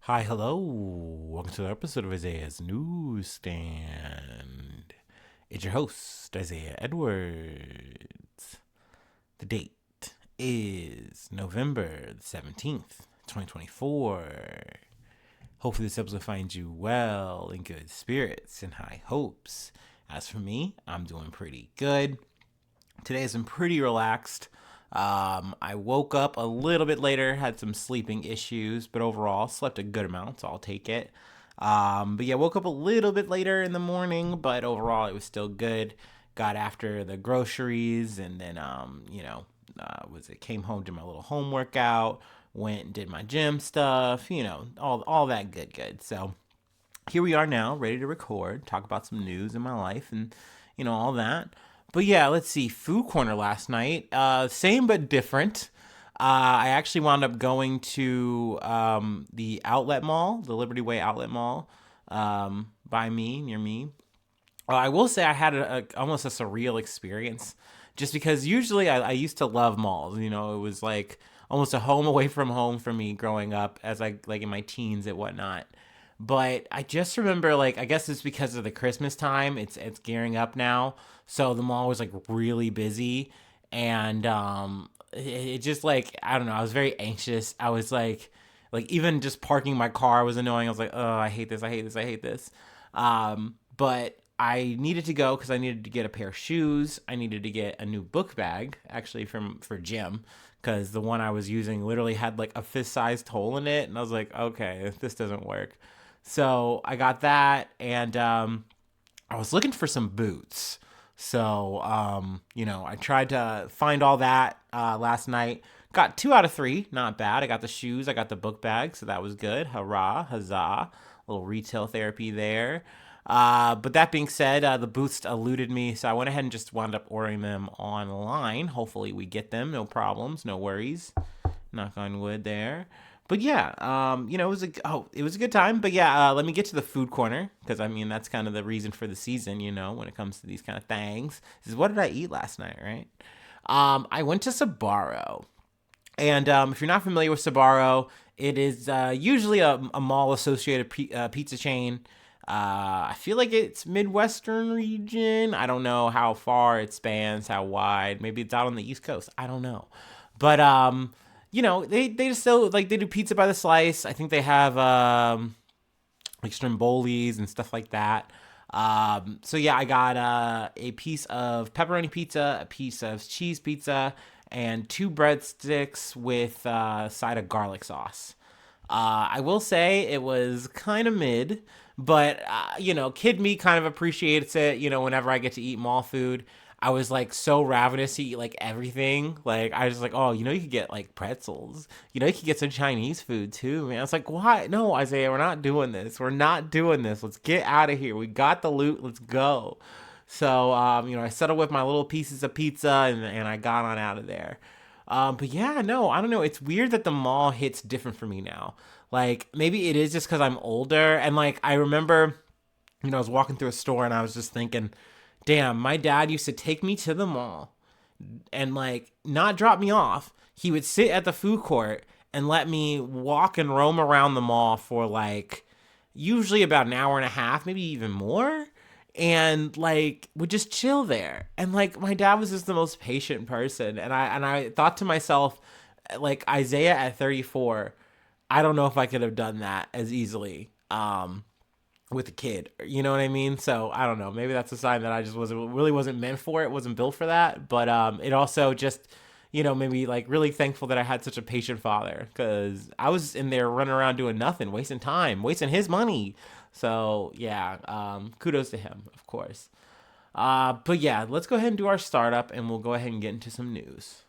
Hi, hello. Welcome to the episode of Isaiah's Newsstand. It's your host, Isaiah Edwards. The date is November the 17th, 2024. Hopefully, this episode finds you well, in good spirits, and high hopes. As for me, I'm doing pretty good. Today has been pretty relaxed. I woke up a little bit later, had some sleeping issues, but overall slept a good amount, so I'll take it. But yeah, woke up a little bit later in the morning, but overall it was still good. Got after the groceries, and then was it came home, did my little home workout, went and did my gym stuff, all that good. So here we are now, ready to record, talk about some news in my life, and all that. But yeah, let's see. Food corner last night, same but different. I actually wound up going to the outlet mall, the Liberty Way outlet mall, by me, near me. I will say I had almost a surreal experience, just because usually I used to love malls. It was like almost a home away from home for me growing up, as I like in my teens and whatnot. But I just remember, like, I guess it's because of the Christmas time. It's gearing up now, so the mall was like really busy, and it just, like, I don't know. I was very anxious. I was like even just parking my car was annoying. I was like, oh, I hate this. I hate this. I hate this. But I needed to go because I needed to get a pair of shoes. I needed to get a new book bag, actually, for gym, because the one I was using literally had like a fist-sized hole in it, and I was like, okay, this doesn't work. So I got that, and I was looking for some boots. So I tried to find all that last night. Got 2 out of 3, not bad. I got the shoes, I got the book bag, so that was good. Hurrah, huzzah! A little retail therapy there. But that being said, the boots eluded me, so I went ahead and just wound up ordering them online. Hopefully, we get them, no problems, no worries. Knock on wood there. But yeah, it was a good time. But yeah, let me get to the food corner, because I mean that's kind of the reason for the season. When it comes to these kind of things, this is what did I eat last night, right? I went to Sabaro, and if you're not familiar with Sabaro, it is usually a mall associated pizza chain. I feel like it's Midwestern region. I don't know how far it spans, how wide. Maybe it's out on the East Coast. I don't know. But they just still, like, they do pizza by the slice. I think they have like strombolis and stuff like that. So yeah, I got a piece of pepperoni pizza, a piece of cheese pizza, and 2 breadsticks with a side of garlic sauce. I will say it was kind of mid, but kid me kind of appreciates it. Whenever I get to eat mall food, I was like so ravenous to eat like everything. Like I was like, oh, you could get like pretzels. You could get some Chinese food too, man. I was like, why? No, Isaiah, we're not doing this. We're not doing this. Let's get out of here. We got the loot. Let's go. So, I settled with my little pieces of pizza, and I got on out of there. But yeah, no, I don't know. It's weird that the mall hits different for me now. Like maybe it is just because I'm older, and like I remember, I was walking through a store and I was just thinking, damn, my dad used to take me to the mall and like not drop me off. He would sit at the food court and let me walk and roam around the mall for like usually about an hour and a half, maybe even more. And like would just chill there. And like my dad was just the most patient person. And I thought to myself, like, Isaiah at 34, I don't know if I could have done that as easily. With a kid. You know what I mean? So I don't know. Maybe that's a sign that I just wasn't meant for it. Wasn't built for that. But it also just made me like really thankful that I had such a patient father, because I was in there running around doing nothing, wasting time, wasting his money. So yeah, kudos to him, of course. But yeah, let's go ahead and do our startup, and we'll go ahead and get into some news.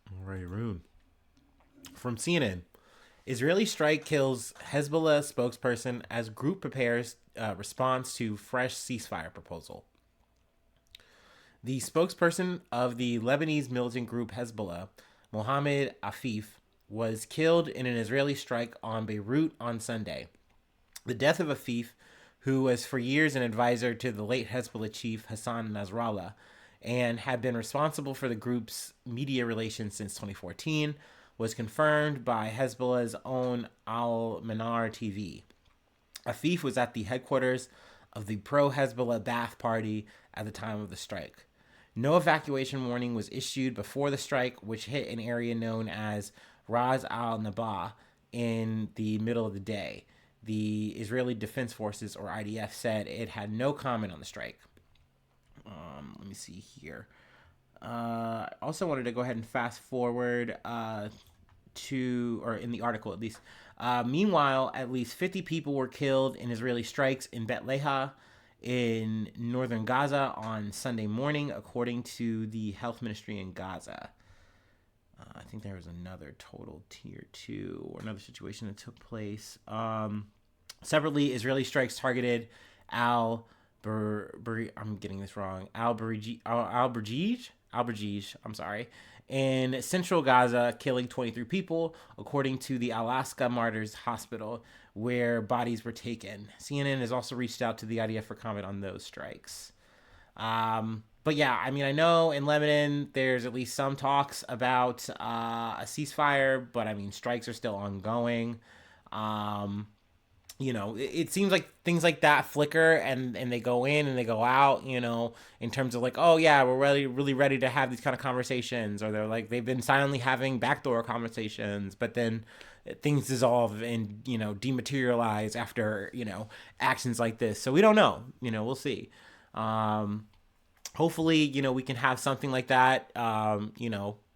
All right, Rune from CNN. Israeli strike kills Hezbollah spokesperson as group prepares response to fresh ceasefire proposal. The spokesperson of the Lebanese militant group Hezbollah, Mohammed Afif, was killed in an Israeli strike on Beirut on Sunday. The death of Afif, who was for years an advisor to the late Hezbollah chief Hassan Nasrallah and had been responsible for the group's media relations since 2014, was confirmed by Hezbollah's own Al Manar TV. Afif was at the headquarters of the pro-Hezbollah Ba'ath Party at the time of the strike. No evacuation warning was issued before the strike, which hit an area known as Ras al-Nabah in the middle of the day. The Israeli Defense Forces, or IDF, said it had no comment on the strike. Let me see here. I also wanted to go ahead and fast forward to, or in the article at least. Meanwhile, at least 50 people were killed in Israeli strikes in Bet Leha in northern Gaza on Sunday morning, according to the health ministry in Gaza. I think there was another total tier 2 or another situation that took place. Separately, Israeli strikes targeted I'm getting this wrong. Al-Burjij, I'm sorry, in central Gaza, killing 23 people, according to the Al-Aqsa Martyrs Hospital, where bodies were taken. CNN has also reached out to the IDF for comment on those strikes. But yeah, I mean, I know in Lebanon, there's at least some talks about a ceasefire, but I mean, strikes are still ongoing. It seems like things like that flicker and they go in and they go out, in terms of like, oh yeah, we're really ready to have these kind of conversations, or they've been silently having backdoor conversations, but then things dissolve and, dematerialize after, actions like this. So we don't know, we'll see. Hopefully, we can have something like that,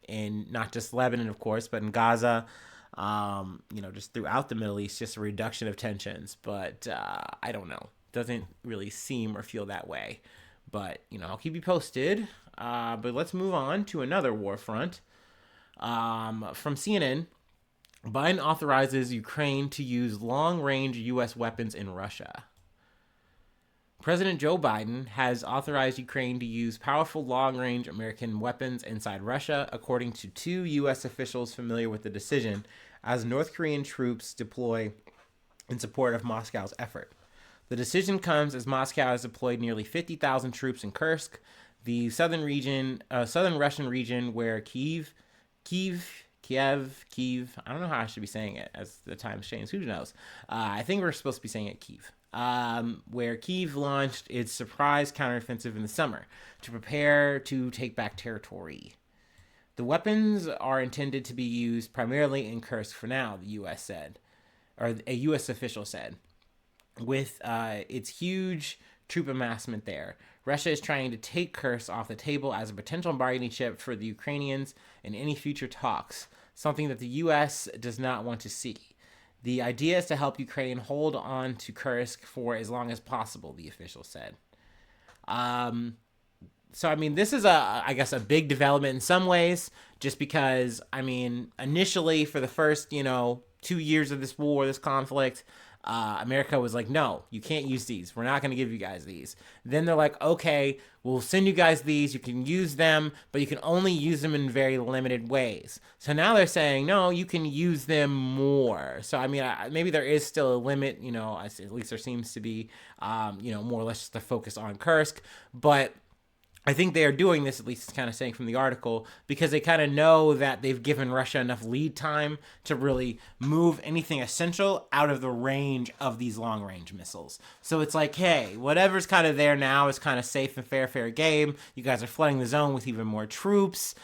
in not just Lebanon, of course, but in Gaza, just throughout the Middle East, just a reduction of tensions. But I don't know. Doesn't really seem or feel that way. But, I'll keep you posted. But let's move on to another war front. From CNN, Biden authorizes Ukraine to use long-range U.S. weapons in Russia. President Joe Biden has authorized Ukraine to use powerful long-range American weapons inside Russia, according to 2 U.S. officials familiar with the decision, as North Korean troops deploy in support of Moscow's effort. The decision comes as Moscow has deployed nearly 50,000 troops in Kursk, the southern Russian region where Kiev, I don't know how I should be saying it as the times change, who knows? I think we're supposed to be saying it Kiev. Where Kyiv launched its surprise counteroffensive in the summer to prepare to take back territory. The weapons are intended to be used primarily in Kursk for now, the U.S. said, or a U.S. official said. With its huge troop amassment there, Russia is trying to take Kursk off the table as a potential bargaining chip for the Ukrainians in any future talks, something that the U.S. does not want to see. The idea is to help Ukraine hold on to Kursk for as long as possible, the official said. So, I mean, this is a big development in some ways, just because, I mean, initially for the first, 2 years of this war, this conflict, America was like, no, you can't use these. We're not going to give you guys these. Then they're like, okay, we'll send you guys these. You can use them, but you can only use them in very limited ways. So now they're saying, no, you can use them more. So, I mean, maybe there is still a limit, at least there seems to be, more or less just a focus on Kursk. But I think they are doing this, at least it's kind of saying from the article, because they kind of know that they've given Russia enough lead time to really move anything essential out of the range of these long-range missiles. So it's like, hey, whatever's kind of there now is kind of safe and fair game. You guys are flooding the zone with even more troops.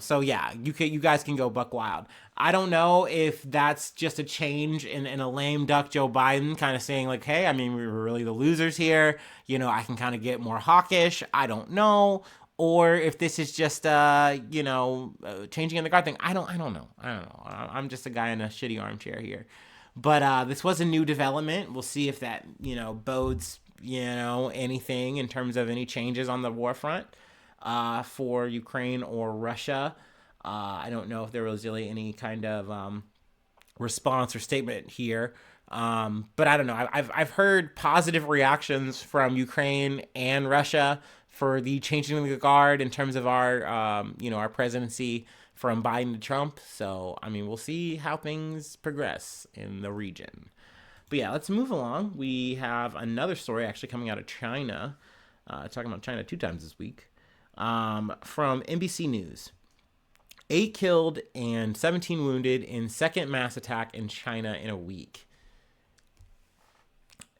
So yeah, you guys can go buck wild. I don't know if that's just a change in a lame duck Joe Biden kind of saying like, hey, I mean, we were really the losers here. I can kind of get more hawkish. I don't know. Or if this is just, changing in the guard thing. I don't know. I'm just a guy in a shitty armchair here. But this was a new development. We'll see if that, bodes, anything in terms of any changes on the war front. For Ukraine or Russia. I don't know if there was really any kind of response or statement here. But I don't know. I've heard positive reactions from Ukraine and Russia for the changing of the guard in terms of our, our presidency from Biden to Trump. So, I mean, we'll see how things progress in the region. But yeah, let's move along. We have another story actually coming out of China, talking about China 2 times this week, from NBC News. 8 killed and 17 wounded in second mass attack in China in a week.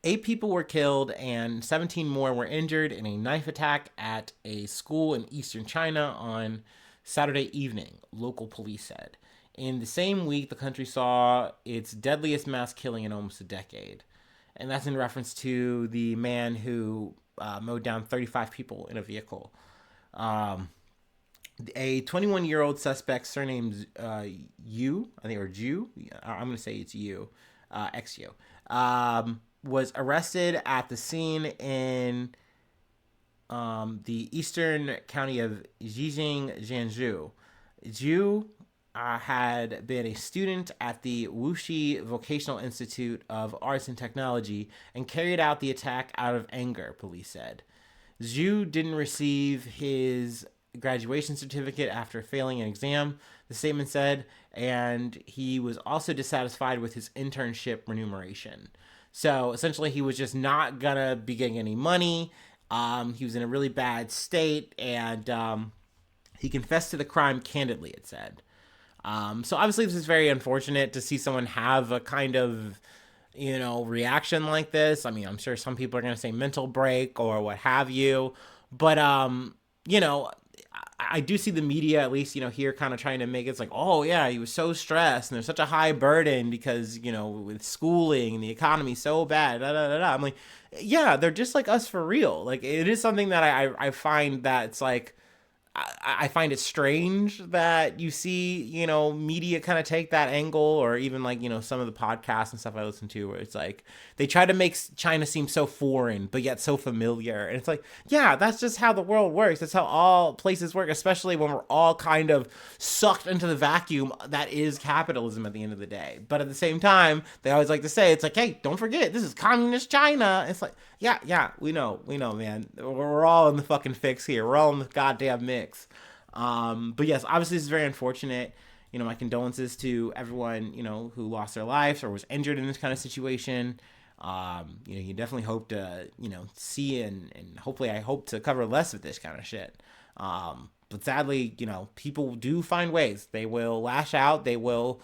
8 people were killed and 17 more were injured in a knife attack at a school in eastern China on Saturday evening, local police said. In the same week, the country saw its deadliest mass killing in almost a decade. And that's in reference to the man who mowed down 35 people in a vehicle. A 21-year-old suspect surnamed Yu, I think, or Ju, I'm going to say it's Yu, X-U, was arrested at the scene in the eastern county of Zhejiang, Jiangsu. Ju had been a student at the Wuxi Vocational Institute of Arts and Technology and carried out the attack out of anger, police said. Zhu didn't receive his graduation certificate after failing an exam, the statement said, and he was also dissatisfied with his internship remuneration. So essentially, he was just not gonna be getting any money. He was in a really bad state, and he confessed to the crime candidly, it said. So obviously, this is very unfortunate to see someone have a kind of, reaction like this. I mean, I'm sure some people are going to say mental break or what have you. But, I do see the media, at least, here kind of trying to make it like, oh, yeah, he was so stressed and there's such a high burden because, with schooling and the economy so bad. Da, da, da, da. I'm like, yeah, they're just like us for real. Like, it is something that I find that it's like, I find it strange that you see, media kind of take that angle, or even like, some of the podcasts and stuff I listen to where it's like they try to make China seem so foreign, but yet so familiar. And it's like, yeah, that's just how the world works. That's how all places work, especially when we're all kind of sucked into the vacuum that is capitalism at the end of the day. But at the same time, they always like to say, it's like, hey, don't forget, this is communist China. It's like, yeah, we know, man. We're all in the fucking fix here. We're all in the goddamn mix. But yes, obviously this is very unfortunate. My condolences to everyone, who lost their lives or was injured in this kind of situation. You definitely hope to, see and hopefully I hope to cover less of this kind of shit. But sadly, people do find ways. They will lash out. They will,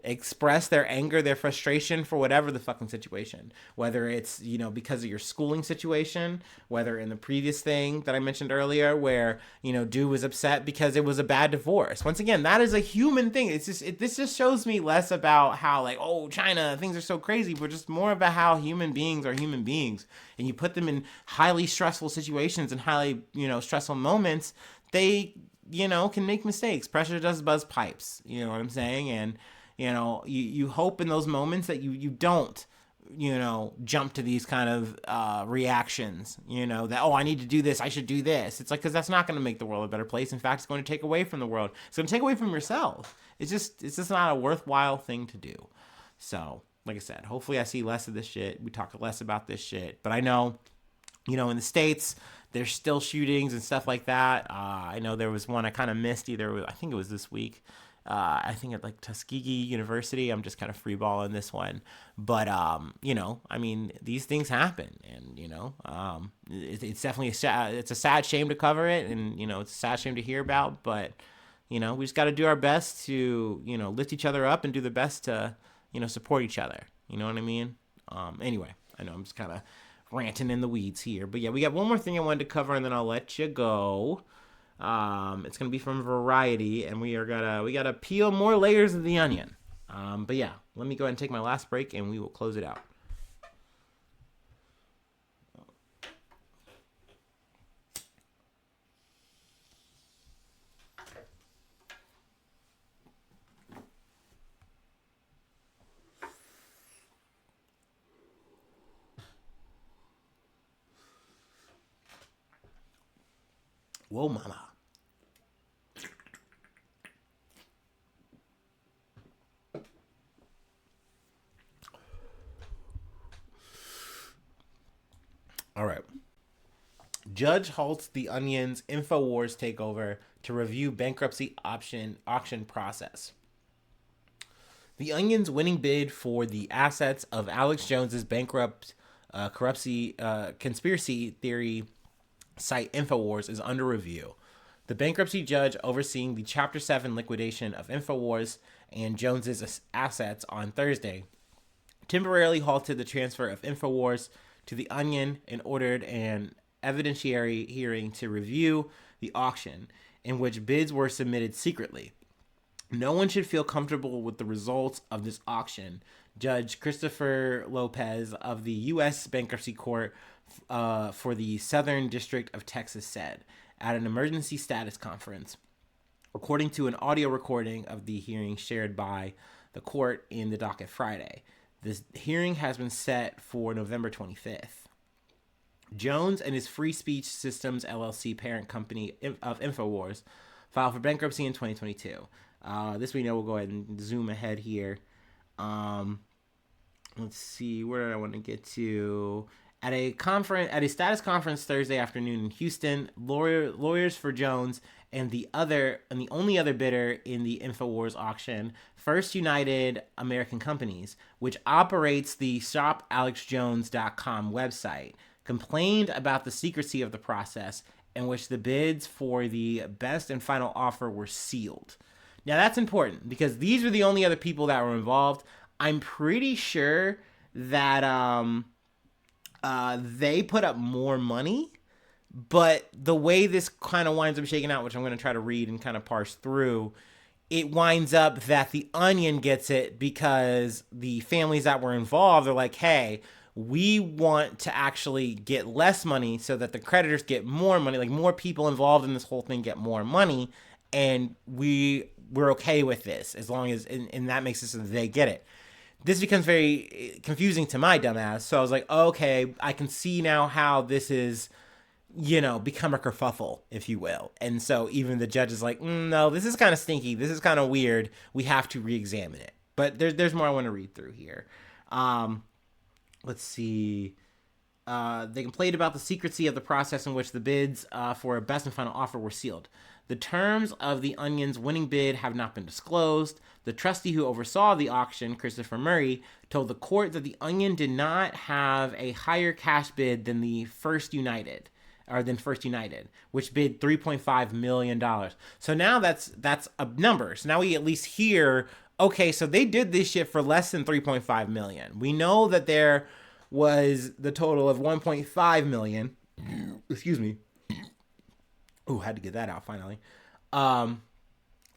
express their anger, their frustration for whatever the fucking situation. Whether it's, because of your schooling situation, whether in the previous thing that I mentioned earlier where, dude was upset because it was a bad divorce. Once again, that is a human thing. It's just, this just shows me less about how like, oh, China, things are so crazy, but just more about how human beings are human beings. And you put them in highly stressful situations and highly, stressful moments, they, can make mistakes. Pressure does buzz pipes. You know what I'm saying? And, you hope in those moments that you don't, jump to these kind of reactions, that, oh, I need to do this, I should do this. It's like, because that's not going to make the world a better place. In fact, it's going to take away from the world. It's going to take away from yourself. It's just not a worthwhile thing to do. So, like I said, hopefully I see less of this shit. We talk less about this shit. But I know, in the States, there's still shootings and stuff like that. I know there was one I kind of missed I think it was this week. I think at like Tuskegee University. I'm just kind of freeballing this one. But, I mean, these things happen. And, it's definitely it's a sad shame to cover it. And, it's a sad shame to hear about. But, we just got to do our best to, lift each other up and do the best to, support each other. You know what I mean? Anyway, I know I'm just kind of ranting in the weeds here. But yeah, we got one more thing I wanted to cover and then I'll let you go. It's gonna be from Variety, and we gotta peel more layers of the onion. But yeah, let me go ahead and take my last break and we will close it out. Whoa, mama. All right. Judge halts the Onion's InfoWars takeover to review bankruptcy auction process. The Onion's winning bid for the assets of Alex Jones's bankrupt conspiracy theory site InfoWars is under review. The bankruptcy judge overseeing the Chapter 7 liquidation of InfoWars and Jones's assets on Thursday temporarily halted the transfer of InfoWars to the Onion and ordered an evidentiary hearing to review the auction, in which bids were submitted secretly. No one should feel comfortable with the results of this auction, Judge Christopher Lopez of the U.S. Bankruptcy Court for the Southern District of Texas said at an emergency status conference, according to an audio recording of the hearing shared by the court in the docket Friday. This hearing has been set for November 25th. Jones and his Free Speech Systems LLC parent company of InfoWars filed for bankruptcy in 2022. This we know. We'll go ahead and zoom ahead here. Let's see, where did I want to get to? At a status conference Thursday afternoon in Houston, lawyers for Jones and the only other bidder in the InfoWars auction, First United American Companies, which operates the shopalexjones.com website, complained about the secrecy of the process in which the bids for the best and final offer were sealed. Now that's important because these were the only other people that were involved. I'm pretty sure that they put up more money, but the way this kind of winds up shaking out, which I'm going to try to read and kind of parse through, it winds up that the Onion gets it because the families that were involved are like, hey, we want to actually get less money so that the creditors get more money, like more people involved in this whole thing get more money, and we're okay with this as long as, and that makes it so that they get it. This becomes very confusing to my dumbass. So I was like, okay, I can see now how this is, become a kerfuffle, if you will. And so even the judge is like, no, this is kind of stinky. This is kind of weird. We have to re-examine it. But there's more I want to read through here. Let's see. They complained about the secrecy of the process in which the bids for a best and final offer were sealed. The terms of the Onion's winning bid have not been disclosed. The trustee who oversaw the auction, Christopher Murray, told the court that the Onion did not have a higher cash bid than First United, which bid $3.5 million. So now that's a number. So now we at least hear, okay, so they did this shit for less than $3.5 million. We know that there was the total of $1.5 million. Excuse me. Ooh, had to get that out finally. But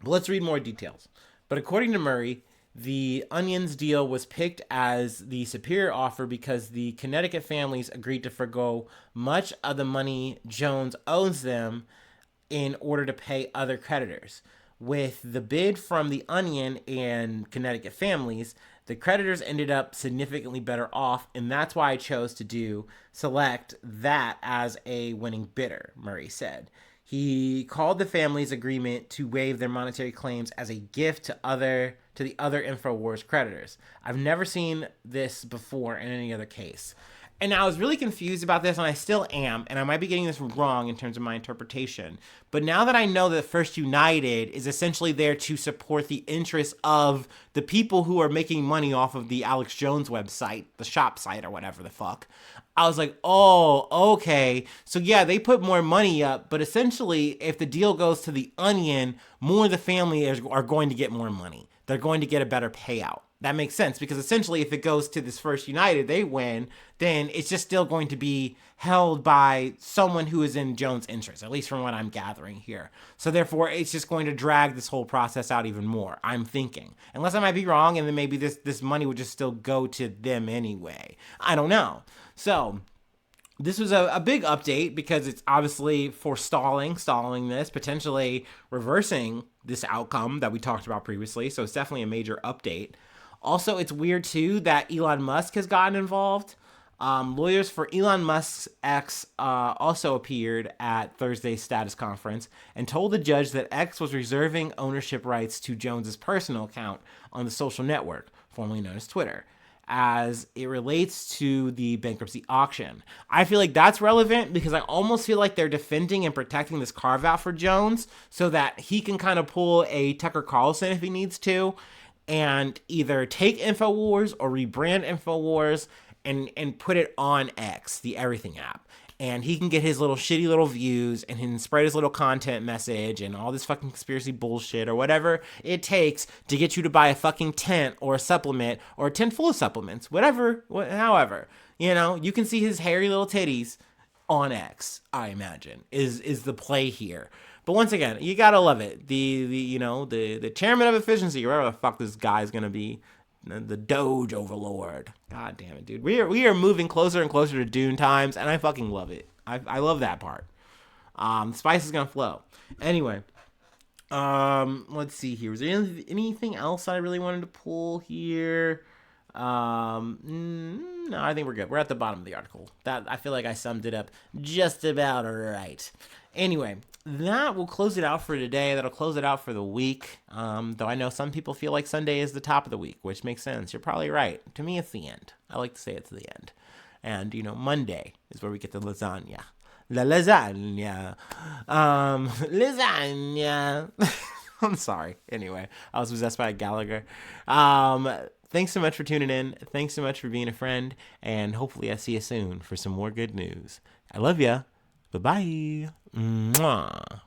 let's read more details. But according to Murray, the Onion's deal was picked as the superior offer because the Connecticut families agreed to forgo much of the money Jones owes them in order to pay other creditors. With the bid from the Onion and Connecticut families, the creditors ended up significantly better off, and that's why I chose to select that as a winning bidder, Murray said. He called the family's agreement to waive their monetary claims as a gift to the other InfoWars creditors. I've never seen this before in any other case. And I was really confused about this, and I still am, and I might be getting this wrong in terms of my interpretation. But now that I know that First United is essentially there to support the interests of the people who are making money off of the Alex Jones website, the shop site or whatever the fuck, I was like, oh, okay. So yeah, they put more money up, but essentially if the deal goes to the Onion, more of the family are going to get more money. They're going to get a better payout. That makes sense because essentially if it goes to this First United, they win, then it's just still going to be held by someone who is in Jones' interest, at least from what I'm gathering here. So therefore, it's just going to drag this whole process out even more, I'm thinking. Unless I might be wrong, and then maybe this money would just still go to them anyway. I don't know. So this was a big update because it's obviously forestalling this, potentially reversing this outcome that we talked about previously. So it's definitely a major update. Also, it's weird, too, that Elon Musk has gotten involved. Lawyers for Elon Musk's ex also appeared at Thursday's status conference and told the judge that X was reserving ownership rights to Jones's personal account on the social network, formerly known as Twitter. as it relates to the bankruptcy auction. I feel like that's relevant because I almost feel like they're defending and protecting this carve out for Jones so that he can kind of pull a Tucker Carlson if he needs to and either take InfoWars or rebrand InfoWars and put it on X, the everything app. And he can get his little shitty little views and he can spread his little content message and all this fucking conspiracy bullshit or whatever it takes to get you to buy a fucking tent or a supplement or a tent full of supplements, whatever, however. You know, you can see his hairy little titties on X, I imagine, is the play here. But once again, you gotta love it. The chairman of efficiency, wherever the fuck this guy's gonna be, the Doge overlord. God damn it, dude. We are moving closer and closer to Dune times, and I fucking love it. I love that part. The spice is gonna flow. Anyway, let's see here. Was there anything else I really wanted to pull here? No, I think we're good. We're at the bottom of the article. That I feel like I summed it up just about right. Anyway, that will close it out for today. That'll close it out for the week. Though I know some people feel like Sunday is the top of the week, which makes sense. You're probably right. To me, it's the end. I like to say it's the end. And, Monday is where we get the lasagna. La lasagna. Lasagna. I'm sorry. Anyway, I was possessed by a Gallagher. Thanks so much for tuning in. Thanks so much for being a friend. And hopefully I see you soon for some more good news. I love ya. Bye-bye. Mwah.